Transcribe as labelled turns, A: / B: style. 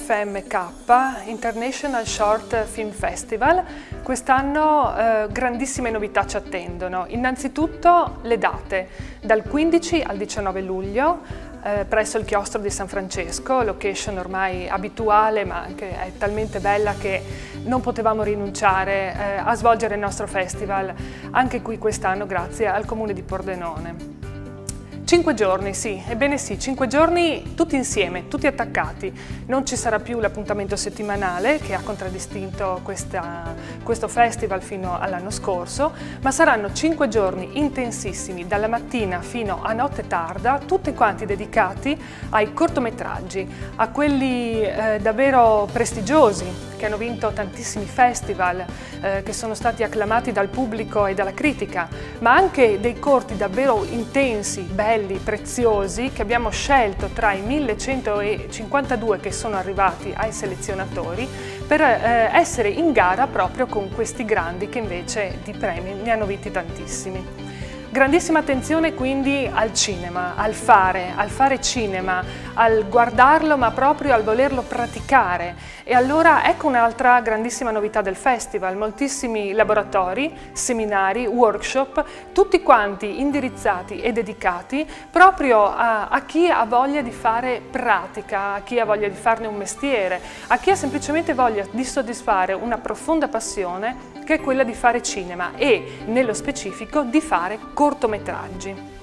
A: IFMK, International Short Film Festival. Quest'anno grandissime novità ci attendono. Innanzitutto le date, dal 15 al 19 luglio presso il chiostro di San Francesco, location ormai abituale ma anche è talmente bella che non potevamo rinunciare a svolgere il nostro festival anche qui quest'anno grazie al Comune di Pordenone. 5 giorni, sì, ebbene sì, 5 giorni tutti insieme, tutti attaccati. Non ci sarà più l'appuntamento settimanale che ha contraddistinto questo festival fino all'anno scorso, ma saranno 5 giorni intensissimi, dalla mattina fino a notte tarda, tutti quanti dedicati ai cortometraggi, a quelli davvero prestigiosi, che hanno vinto tantissimi festival, che sono stati acclamati dal pubblico e dalla critica, ma anche dei corti davvero intensi, belli, preziosi, che abbiamo scelto tra i 1152 che sono arrivati ai selezionatori per essere in gara proprio con questi grandi che invece di premi ne hanno vinti tantissimi. Grandissima attenzione quindi al cinema, al fare cinema, al guardarlo ma proprio al volerlo praticare. E allora ecco un'altra grandissima novità del festival, moltissimi laboratori, seminari, workshop, tutti quanti indirizzati e dedicati proprio a chi ha voglia di fare pratica, a chi ha voglia di farne un mestiere, a chi ha semplicemente voglia di soddisfare una profonda passione che è quella di fare cinema e, nello specifico, di fare cortometraggi.